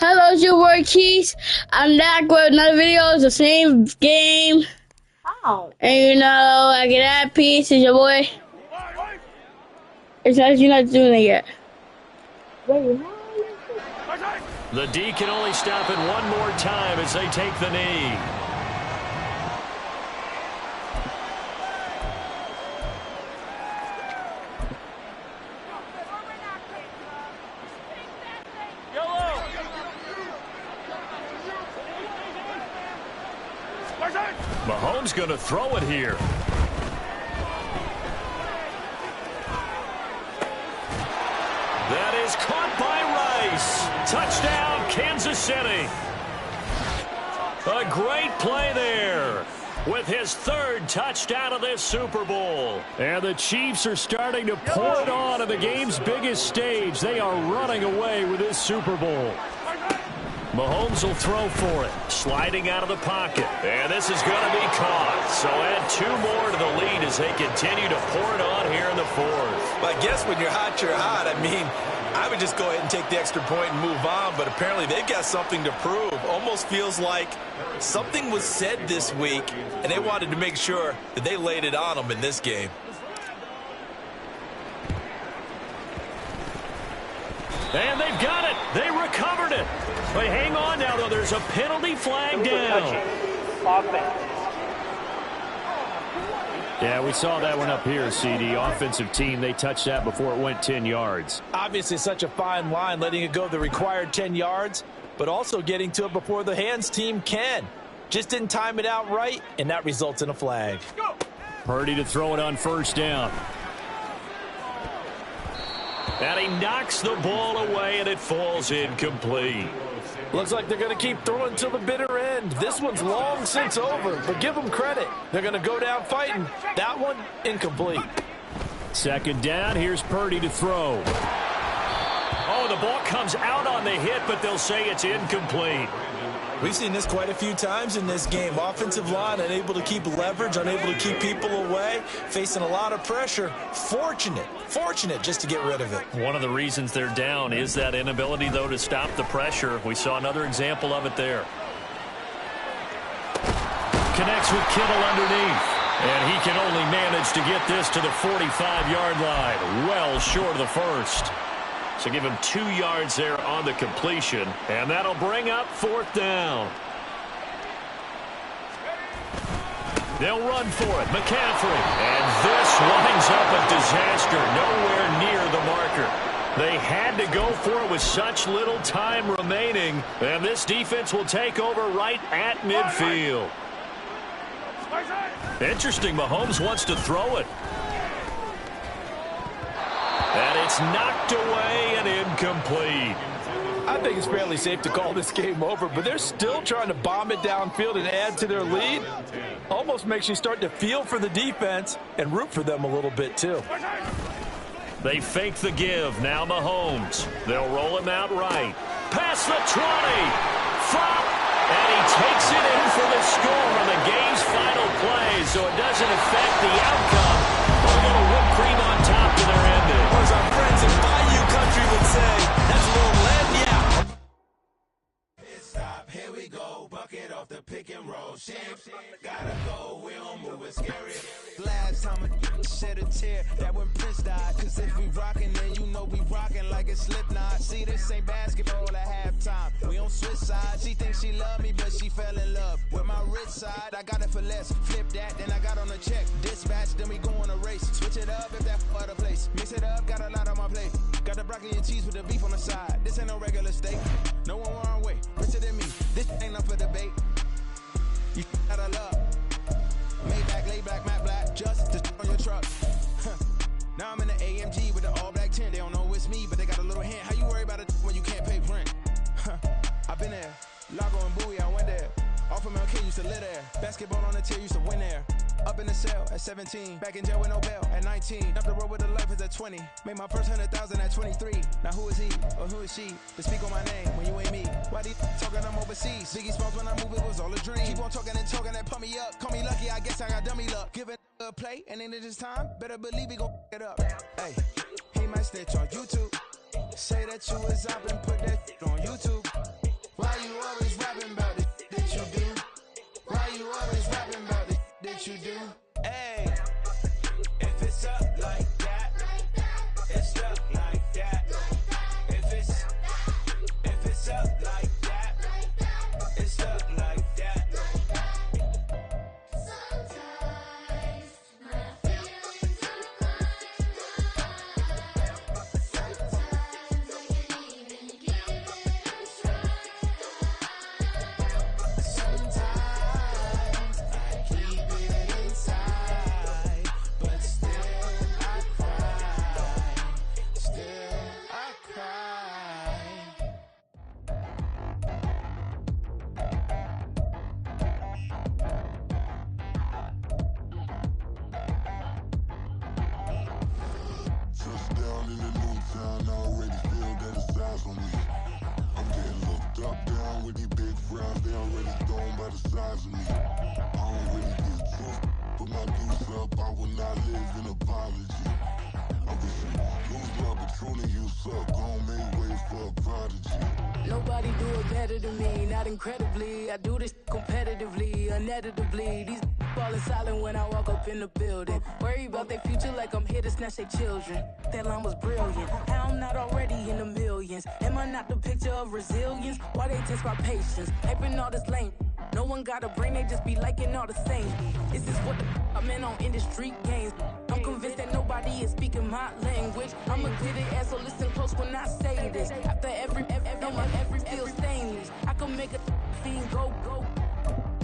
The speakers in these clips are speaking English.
Hello, it's your boy Keith. I'm back with another video. It's the same game. Oh. And I get that piece. It's your boy. It's not you're not doing it yet. The D can only stop it one more time as they take the knee. Mahomes going to throw it here. That is caught by Rice. Touchdown, Kansas City. A great play there with his third touchdown of this Super Bowl. And the Chiefs are starting to pour it on the game's biggest stage. They are running away with this Super Bowl. Mahomes will throw for it, sliding out of the pocket. And this is going to be caught. So add two more to the lead as they continue to pour it on here in the fourth. Well, I guess when you're hot, you're hot. I mean, I would just go ahead and take the extra point and move on, but apparently they've got something to prove. Almost feels like something was said this week, and they wanted to make sure that they laid it on them in this game. And they've got it. They recovered it. But hang on now, though. There's a penalty flag down. Yeah, we saw that one up here, CD. Offensive team, they touched that before it went 10 yards. Obviously, such a fine line, letting it go the required 10 yards, but also getting to it before the hands team can. Just didn't time it out right, and that results in a flag. Purdy to throw it on first down. And he knocks the ball away, and it falls incomplete. Looks like they're going to keep throwing till the bitter end. This one's long since over, but give them credit. They're going to go down fighting. That one, incomplete. Second down, here's Purdy to throw. Oh, the ball comes out on the hit, but they'll say it's incomplete. We've seen this quite a few times in this game. Offensive line unable to keep leverage, unable to keep people away, facing a lot of pressure. Fortunate just to get rid of it. One of the reasons they're down is that inability, though, to stop the pressure. We saw another example of it there. Connects with Kittle underneath. And he can only manage to get this to the 45-yard line. Well short of the first. So give him 2 yards there on the completion. And that'll bring up fourth down. They'll run for it. McCaffrey. And this winds up a disaster. Nowhere near the marker. They had to go for it with such little time remaining. And this defense will take over right at midfield. Interesting. Mahomes wants to throw it. And it's knocked away and incomplete. I think it's fairly safe to call this game over, but they're still trying to bomb it downfield and add to their lead. Almost makes you start to feel for the defense and root for them a little bit, too. They fake the give. Now Mahomes. They'll roll him out right. Past the 20. Flop. And he takes it in for the score on the game's final play, so it doesn't affect the outcome. But a little whipped cream on top to their ending. Or as our friends in Bayou Country would say, that's a little lead, yeah. Stop, here we go, bucket off the pick and roll. Champ, gotta go, we don't move it scary. Last time a shed a tear, that when Prince died. Cause if we rockin', then you know we rockin' like a Slipknot. See, this ain't basketball at halftime. We on switch sides. She thinks she love me, but she fell in love with my rich side. I got it for less. Flip that, then I got on a check. Dispatch, then we go on a race. Switch it up if that other place. Mix it up, got a lot on my plate. Got the broccoli and cheese with the beef on the side. This ain't no regular steak. No one wrong way. Richer than me. This ain't up for debate. You gotta love. Maybach, lay black, matte black, just to on your truck. Now I'm in the AMG with the all black tint. They don't know it's me, but they got a little hint. How you worry about it when you can't pay rent? I've been there. Lago and Bowie, I went there. Off of MLK, used to live there. Basketball on the tier, used to win there. Up in the cell at 17. Back in jail with no bail at 19. Up the road with the life is at 20. Made my first 100,000 at 23. Now who is he or who is she to speak on my name when you ain't me? Why they talking I'm overseas? Biggie Smalls when I move it was all a dream. Keep on talking and talking that pump me up. Call me lucky, I guess I got dummy luck. Give it a play and then this time, better believe we gon' it up. Hey, he might snitch on YouTube. Say that you was up and put that on YouTube. rounds, they already thrown by the size of me. I don't really get drunk, put my deuce up, I will not live in apology. I wish you lose love, but truly you suck. Gon' make way for a prodigy. Nobody do it better than me, not incredibly. I do this competitively, uneditably. These falling silent when I walk up in the building. Worry about their future like I'm here to snatch their children. That line was brilliant. I'm not already in the millions. Am I not the picture of resilience? Why they test my patience? Hyping all this lame. No one got a brain, they just be liking all the same. Is this what the I'm in on industry games? I'm convinced that nobody is speaking my language. I'm a good ass, so listen close when I say this. After every feel stainless. I can make a fiend go.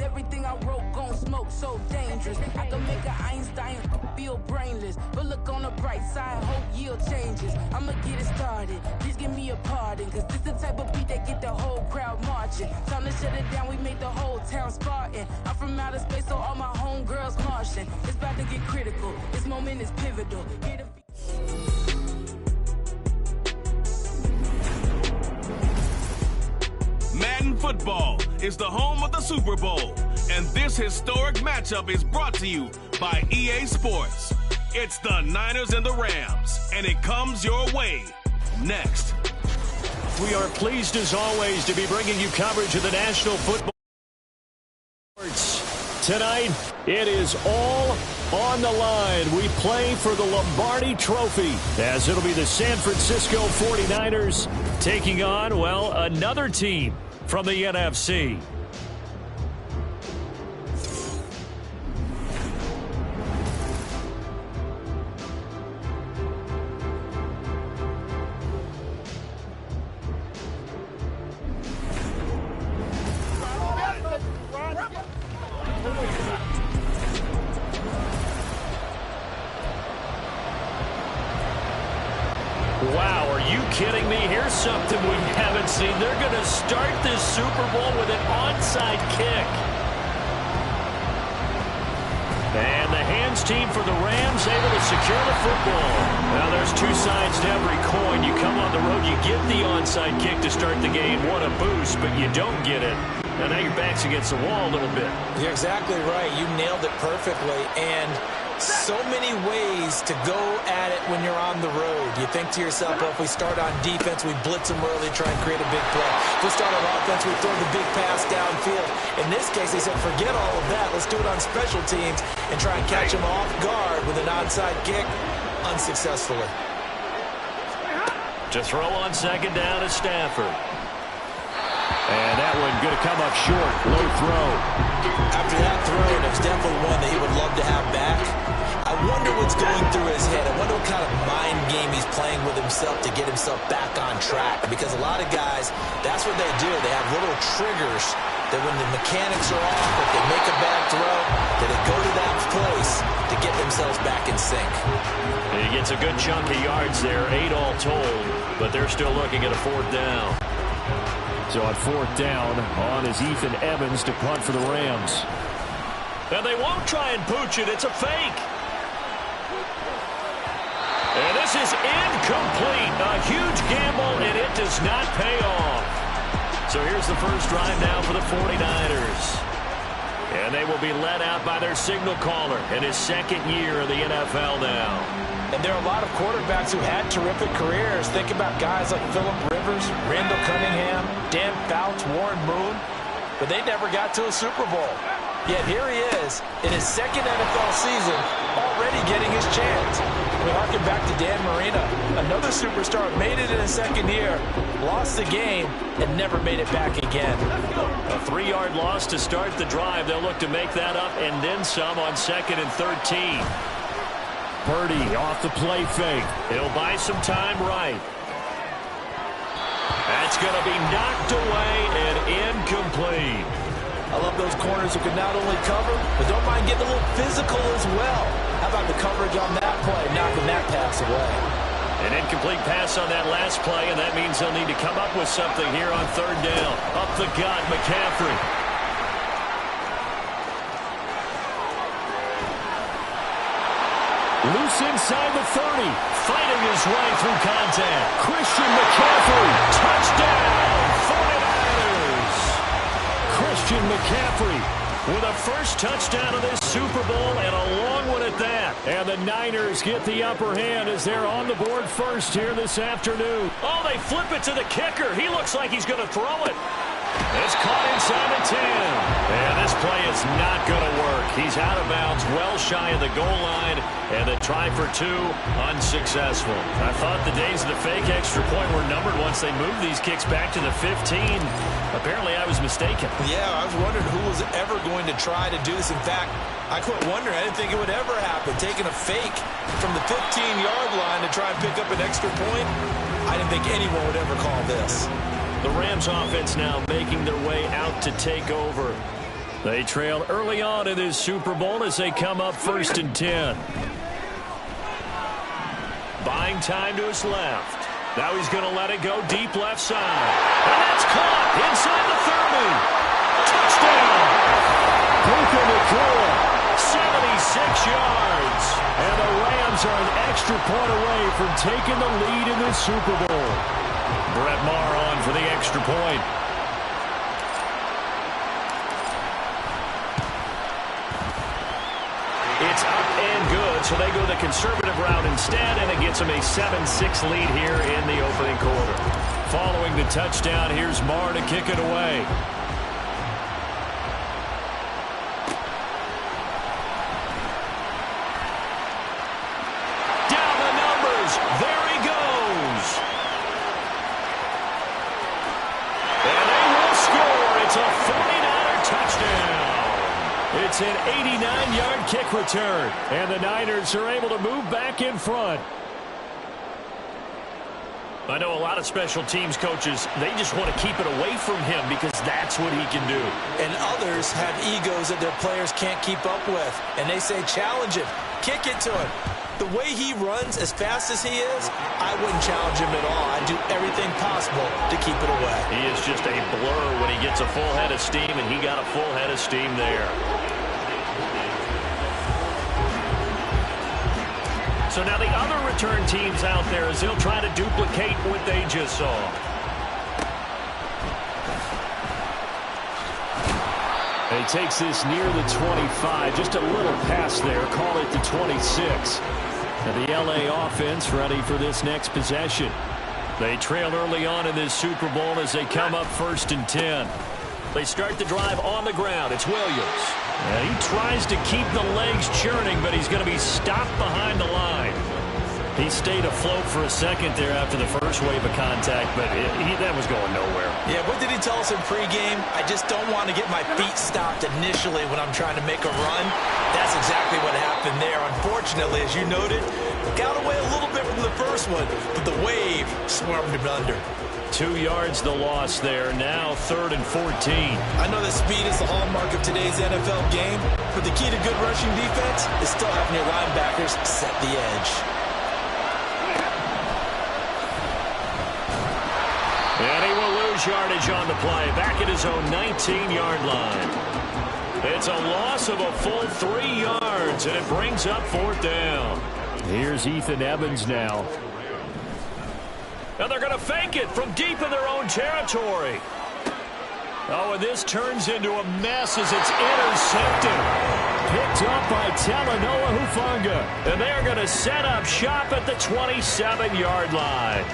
Everything I wrote gon' smoke, so dangerous. I can make an Einstein feel brainless. But look on the bright side, hope yield changes. I'ma get it started, please give me a pardon. Cause this the type of beat that get the whole crowd marching. Time to shut it down, we made the whole town Spartan. I'm from outer space, so all my homegirls Martian. It's about to get critical, this moment is pivotal. Madden Football is the home of the Super Bowl, and this historic matchup is brought to you by EA Sports. It's the Niners and the Rams, and it comes your way next. We are pleased as always to be bringing you coverage of the National Football Sports. Tonight, it is all on the line. We play for the Lombardi Trophy, as it'll be the San Francisco 49ers taking on, well, another team from the NFC. Wow, are you kidding me? Here's something we haven't seen. They're going to start this Super Bowl with an onside kick. And the hands team for the Rams able to secure the football. Now there's two sides to every coin. You come on the road, you get the onside kick to start the game. What a boost, but you don't get it. Now your back's against the wall a little bit. You're exactly right. You nailed it perfectly. And so many ways to go at it when you're on the road. You think to yourself, well, if we start on defense, we blitz them early, try and create a big play. If we start on offense, we throw the big pass downfield. In this case, they said, forget all of that. Let's do it on special teams and try and catch them off guard with an onside kick unsuccessfully. To throw on second down is Stafford. And that one going to come up short. Low throw. After that throw, it was definitely one that he would love to have back. I wonder what's going through his head. I wonder what kind of mind game he's playing with himself to get himself back on track. Because a lot of guys, that's what they do. They have little triggers that when the mechanics are off, if they make a bad throw, that they go to that place to get themselves back in sync. He gets a good chunk of yards there, 8 all told, but they're still looking at a fourth down. So on fourth down, on is Ethan Evans to punt for the Rams. And they won't try and pooch it. It's a fake. And this is incomplete. A huge gamble, and it does not pay off. So here's the first drive now for the 49ers. And they will be led out by their signal caller in his second year in the NFL now. And there are a lot of quarterbacks who had terrific careers. Think about guys like Phillip Rivers, Randall Cunningham, Dan Fouts, Warren Moon. But they never got to a Super Bowl. Yet here he is in his second NFL season, already getting his chance. We harken back to Dan Marino. Another superstar made it in his second year, lost the game, and never made it back again. A 3-yard loss to start the drive. They'll look to make that up and then some on 2nd and 13. Purdy off the play fake. He'll buy some time right. That's going to be knocked away and incomplete. I love those corners who can not only cover, but don't mind getting a little physical as well. How about the coverage on that play, knocking that pass away? An incomplete pass on that last play, and that means they'll need to come up with something here on third down. Up the gut, McCaffrey. Loose inside the 30. Fighting his way through contact. Christian McCaffrey. Touchdown, 49ers. McCaffrey with a first touchdown of this Super Bowl, and a long one at that. And the Niners get the upper hand as they're on the board first here this afternoon. Oh, they flip it to the kicker. He looks like he's going to throw it. It's caught inside the 10. And this play is not going to work. He's out of bounds, well shy of the goal line, and the try for two, unsuccessful. I thought the days of the fake extra point were numbered once they moved these kicks back to the 15. Apparently, I was mistaken. Yeah, I was wondering who was ever going to try to do this. In fact, I quit wondering. I didn't think it would ever happen. Taking a fake from the 15-yard line to try and pick up an extra point, I didn't think anyone would ever call this. The Rams offense now making their way out to take over. They trailed early on in this Super Bowl as they come up 1st and 10. Buying time to his left. Now he's going to let it go deep left side. And that's caught inside the 30. Touchdown! Puka Nacua, 76 yards. And the Rams are an extra point away from taking the lead in this Super Bowl. Brett Maher on for the extra point. It's up and good, so they go the conservative route instead, and it gets them a 7-6 lead here in the opening quarter. Following the touchdown, here's Maher to kick it away. Down the numbers. There he goes. And they will score. It's a 49er touchdown. It's an 89-yard kick return, and the Niners are able to move back in front. I know a lot of special teams coaches, they just want to keep it away from him because that's what he can do. And others have egos that their players can't keep up with, and they say challenge him, kick it to him. The way he runs as fast as he is, I wouldn't challenge him at all. I'd do everything possible to keep it away. He is just a blur when he gets a full head of steam, and he got a full head of steam there. So now the other return teams out there as they'll try to duplicate what they just saw. And he takes this near the 25. Just a little pass there. Call it the 26. And the LA offense ready for this next possession. They trail early on in this Super Bowl as they come up 1st and 10. They start the drive on the ground. It's Williams. And he tries to keep the legs churning, but he's going to be stopped behind the line. He stayed afloat for a second there after the first wave of contact, but that was going nowhere. Yeah, what did he tell us in pregame? I just don't want to get my feet stopped initially when I'm trying to make a run. That's exactly what happened there. Unfortunately, as you noted, got away a little bit from the first one, but the wave swarmed him under. 2 yards the loss there. Now 3rd and 14. I know that speed is the hallmark of today's NFL game, but the key to good rushing defense is still having your linebackers set the edge. And he will lose yardage on the play. Back at his own 19-yard line. It's a loss of a full 3 yards, and it brings up 4th down. Here's Ethan Evans now. And they're going to fake it from deep in their own territory. Oh, and this turns into a mess as it's intercepted. Picked up by Talanoa Hufanga. And they're going to set up shop at the 27-yard line.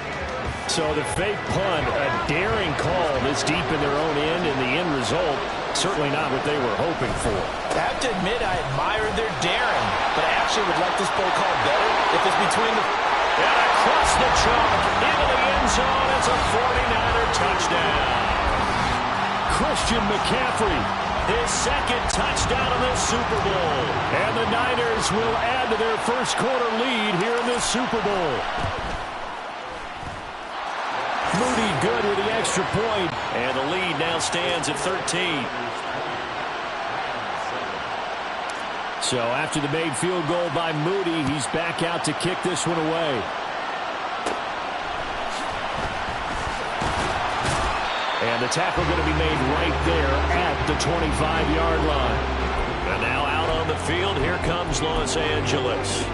So the fake punt, a daring call this deep in their own end, and the end result, certainly not what they were hoping for. I have to admit, I admire their daring, but I actually would like this play called better if it's between the... And across the chalk, into the end zone, it's a 49er touchdown. Christian McCaffrey, his second touchdown of the Super Bowl. And the Niners will add to their first quarter lead here in this Super Bowl. Moody good with the extra point, and the lead now stands at 13. So after the made field goal by Moody, he's back out to kick this one away. And the tackle going to be made right there at the 25-yard line. And now out on the field, here comes Los Angeles.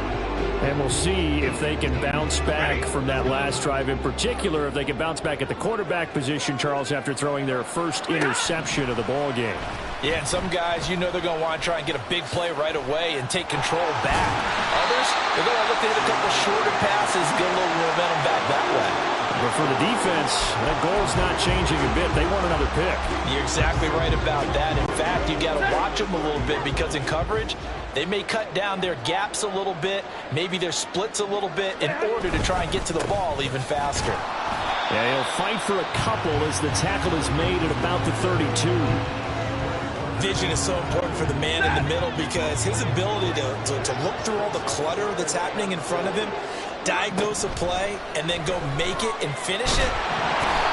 And we'll see if they can bounce back from that last drive, in particular, if they can bounce back at the quarterback position, Charles, after throwing their first interception of the ball game. Yeah, and some guys, you know they're going to want to try and get a big play right away and take control back. Others, they're going to look to hit a couple shorter passes, get a little momentum back that way. But for the defense, that goal's not changing a bit. They want another pick. You're exactly right about that. In fact, you got to watch them a little bit because in coverage, they may cut down their gaps a little bit, maybe their splits a little bit in order to try and get to the ball even faster. Yeah, he'll fight for a couple as the tackle is made at about the 32. Vision is so important for the man in the middle because his ability to look through all the clutter that's happening in front of him, diagnose a play, and then go make it and finish it.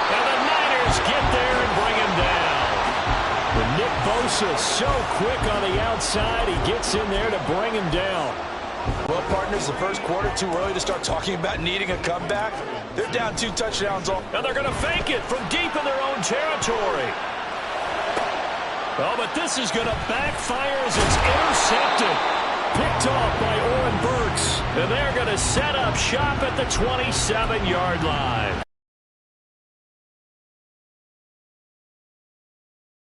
And the Niners get there and bring him down. But Nick Bosa so quick on the outside, he gets in there to bring him down. Well, partners, the first quarter, too early to start talking about needing a comeback. They're down 2 touchdowns. And they're going to fake it from deep in their own territory. Oh, but this is going to backfire as it's intercepted. Picked off by Oren Burks. And they're going to set up shop at the 27-yard line.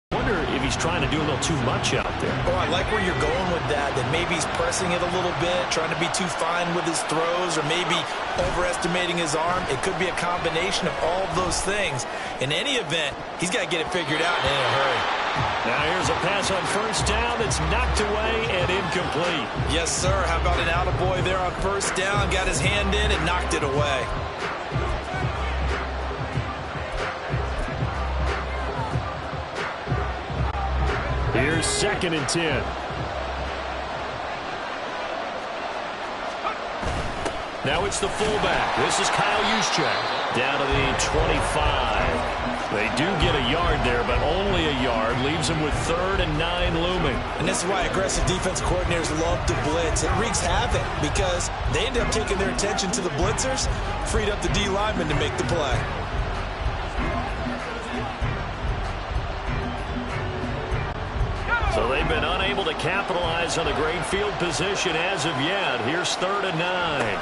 I wonder if he's trying to do a little too much out there. Oh, I like where you're going with that maybe he's pressing it a little bit, trying to be too fine with his throws, or maybe overestimating his arm. It could be a combination of all of those things. In any event, he's got to get it figured out in a hurry. Now here's a pass on first down that's knocked away and incomplete. Yes, sir. How about an attaboy there on first down? Got his hand in and knocked it away. Here's 2nd and 10. Now it's the fullback. This is Kyle Juszczyk. Down to the 25. They do get a yard there, but only a yard. Leaves them with 3rd and 9 looming. And this is why aggressive defense coordinators love to blitz. It wreaks havoc because they end up taking their attention to the blitzers, freed up the D lineman to make the play. So they've been unable to capitalize on the great field position as of yet. Here's 3rd and 9.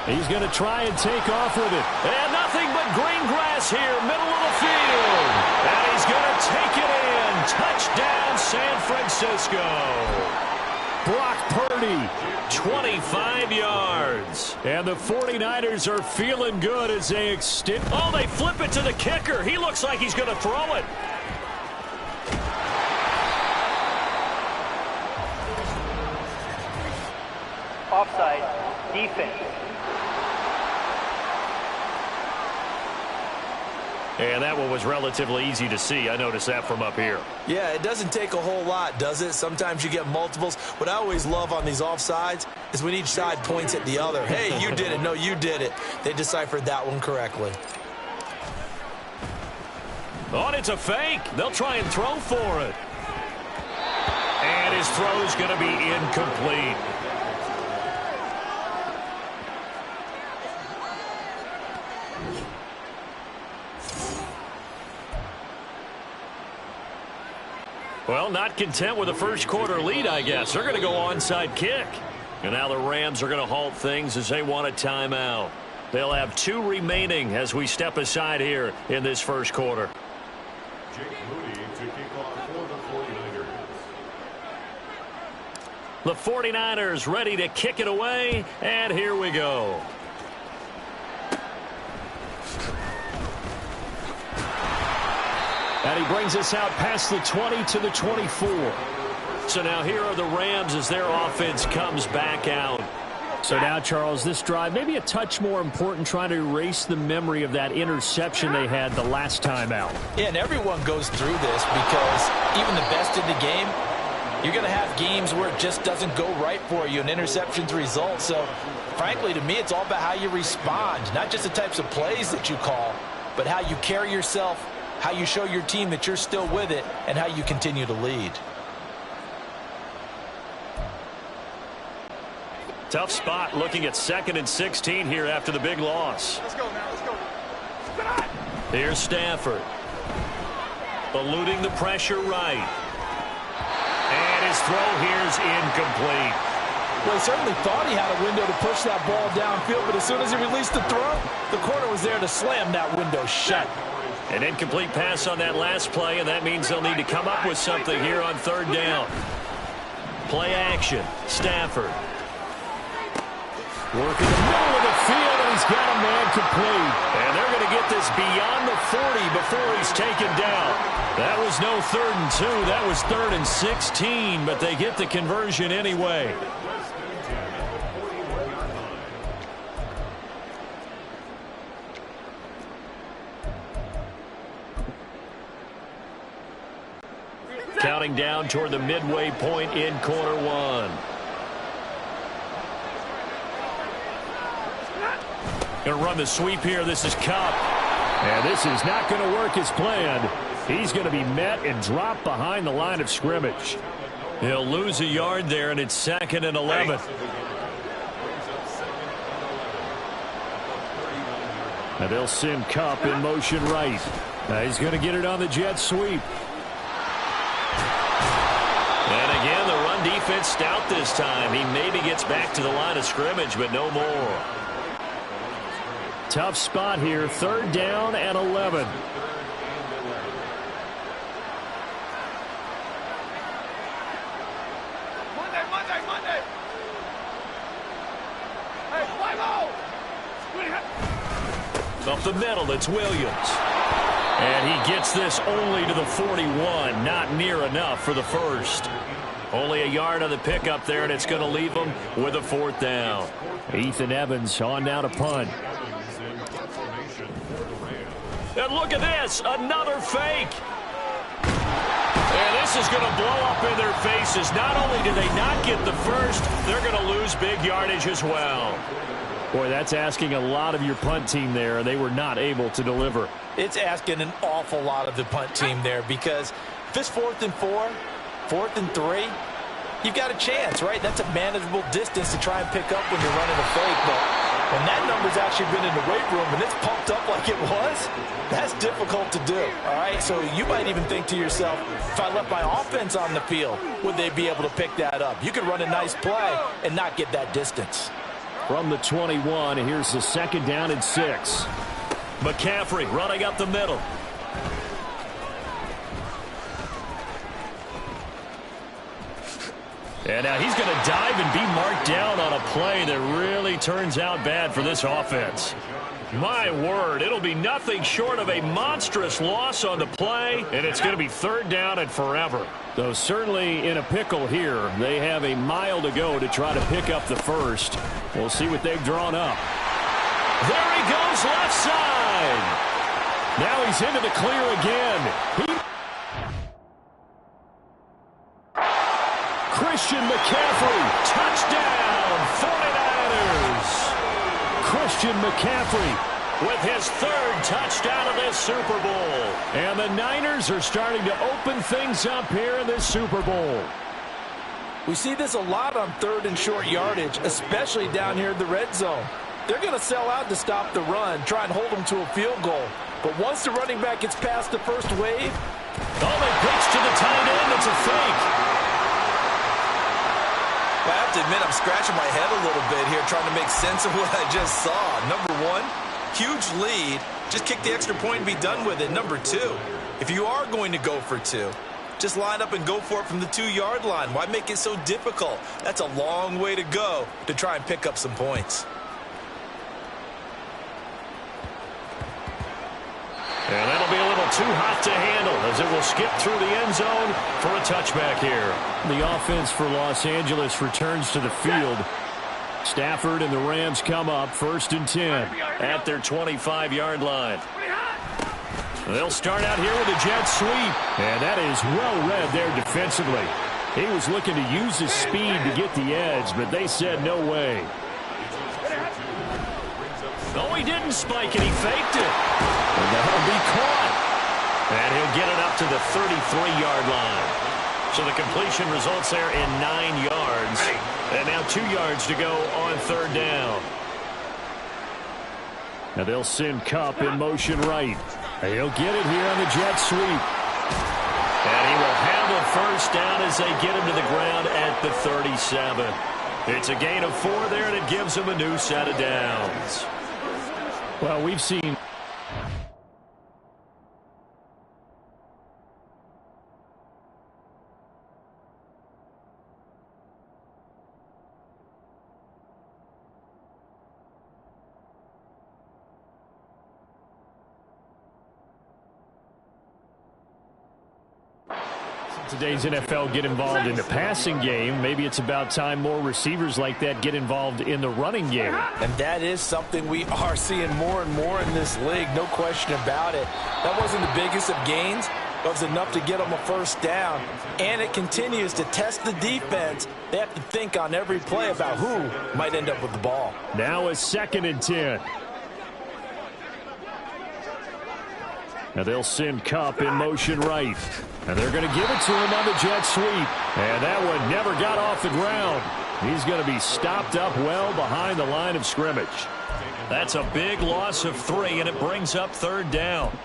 He's going to try and take off with it. And nothing but green grass here, middle of the field. And he's going to take it in. Touchdown, San Francisco. Brock Purdy, 25 yards. And the 49ers are feeling good as they extend. Oh, they flip it to the kicker. He looks like he's going to throw it. Offside, defense. And that one was relatively easy to see. I noticed that from up here. Yeah, it doesn't take a whole lot, does it? Sometimes you get multiples. What I always love on these offsides is when each side points at the other. Hey, you did it. No, you did it. They deciphered that one correctly. Oh, and it's a fake. They'll try and throw for it. And his throw's going to be incomplete. Well, not content with a first quarter lead, I guess. They're going to go onside kick. And now the Rams are going to halt things as they want a timeout. They'll have 2 remaining as we step aside here in this first quarter. Jake Moody to kick off for the 49ers. The 49ers ready to kick it away, and here we go. And he brings us out past the 20 to the 24. So now here are the Rams as their offense comes back out. So now, Charles, this drive maybe a touch more important, trying to erase the memory of that interception they had the last time out. Yeah, and everyone goes through this because even the best in the game, you're going to have games where it just doesn't go right for you, and interceptions result. So, frankly, to me, it's all about how you respond, not just the types of plays that you call, but how you carry yourself, how you show your team that you're still with it, and how you continue to lead. Tough spot looking at 2nd and 16 here after the big loss. Let's go now, let's go. Here's Stafford. Eluding the pressure right. And his throw here's incomplete. Well, he certainly thought he had a window to push that ball downfield, but as soon as he released the throw, the corner was there to slam that window shut. An incomplete pass on that last play, and that means they'll need to come up with something here on third down. Play action. Stafford. Working the middle of the field, and he's got a man complete. And they're going to get this beyond the 40 before he's taken down. That was no 3rd and 2. That was 3rd and 16, but they get the conversion anyway. Counting down toward the midway point in quarter one. Going to run the sweep here. This is Kupp. And this is not going to work as planned. He's going to be met and dropped behind the line of scrimmage. He'll lose a yard there, and it's 2nd and 11. And they'll send Kupp in motion right. He's going to get it on the jet sweep. And again, the run defense stout this time. He maybe gets back to the line of scrimmage, but no more. Tough spot here. 3rd down and 11. Monday. Hey, 5-0. Up the middle, it's Williams. And he gets this only to the 41. Not near enough for the first. Only a yard on the pickup there, and it's going to leave him with a 4th down. Ethan Evans on now to punt. And look at this, another fake. And this is going to blow up in their faces. Not only do they not get the first, they're going to lose big yardage as well. Boy, that's asking a lot of your punt team there, and they were not able to deliver. It's asking an awful lot of the punt team there, because if it's 4th and 4, 4th and 3, you've got a chance, right? That's a manageable distance to try and pick up when you're running a fake, but when that number's actually been in the weight room and it's pumped up like it was, that's difficult to do, all right? So you might even think to yourself, if I left my offense on the field, would they be able to pick that up? You could run a nice play and not get that distance. From the 21, here's the 2nd down and 6. McCaffrey running up the middle. And now he's going to dive and be marked down on a play that really turns out bad for this offense. My word, it'll be nothing short of a monstrous loss on the play, and it's going to be 3rd down and forever. Though certainly in a pickle here, they have a mile to go to try to pick up the first. We'll see what they've drawn up. There he goes left side. Now he's into the clear again. Christian McCaffrey, touchdown, 49ers. Christian McCaffrey with his 3rd touchdown of this Super Bowl. And the Niners are starting to open things up here in this Super Bowl. We see this a lot on 3rd and short yardage, especially down here in the red zone. They're going to sell out to stop the run, try and hold them to a field goal. But once the running back gets past the first wave, they pitch to the tight end. It's a fake. I have to admit, I'm scratching my head a little bit here trying to make sense of what I just saw. Number 1, huge lead. Just kick the extra point and be done with it. Number 2, if you are going to go for 2, just line up and go for it from the 2-yard line. Why make it so difficult? That's a long way to go to try and pick up some points. And that'll be a little too hot to handle as it will skip through the end zone for a touchback here. The offense for Los Angeles returns to the field. Stafford and the Rams come up 1st and 10 at their 25-yard line. They'll start out here with a jet sweep. And that is well read there defensively. He was looking to use his speed to get the edge, but they said no way. No, he didn't spike it. He faked it. And that'll be caught. And he'll get it up to the 33-yard line. So the completion results there in 9 yards. And now 2 yards to go on 3rd down. Now they'll send Kupp in motion right. He'll get it here on the jet sweep. And he will have a 1st down as they get him to the ground at the 37. It's a gain of 4 there, and it gives them a new set of downs. Well, we've seen... Today's NFL get involved in the passing game. Maybe it's about time more receivers like that get involved in the running game. And that is something we are seeing more and more in this league, no question about it. That wasn't the biggest of gains, but it was enough to get them a first down. And it continues to test the defense. They have to think on every play about who might end up with the ball. Now a 2nd and 10. Now they'll send Kupp in motion right. And they're going to give it to him on the jet sweep. And that one never got off the ground. He's going to be stopped up well behind the line of scrimmage. That's a big loss of 3, and it brings up 3rd down.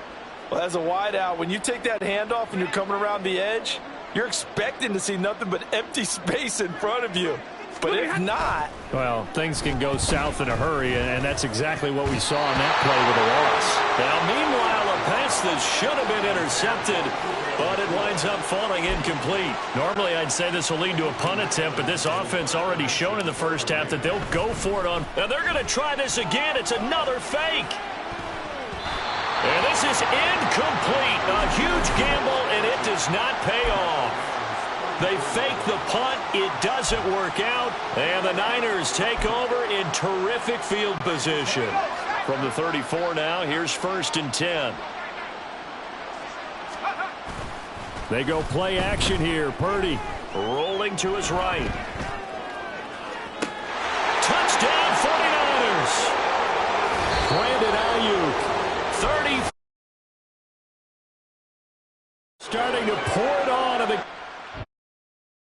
Well, as a wideout, when you take that handoff and you're coming around the edge, you're expecting to see nothing but empty space in front of you. But if not... Well, things can go south in a hurry, and that's exactly what we saw on that play with a loss. Now, meanwhile, a pass that should have been intercepted, but it winds up falling incomplete. Normally, I'd say this will lead to a punt attempt, but this offense already shown in the first half that they'll go for it on. Now, they're going to try this again. It's another fake. And this is incomplete. A huge gamble, and it does not pay off. They fake the punt. It doesn't work out. And the Niners take over in terrific field position. From the 34 now, here's 1st and 10. They go play action here. Purdy rolling to his right. Touchdown 49ers. Brandon Ayuk. 30. Starting to pour it on.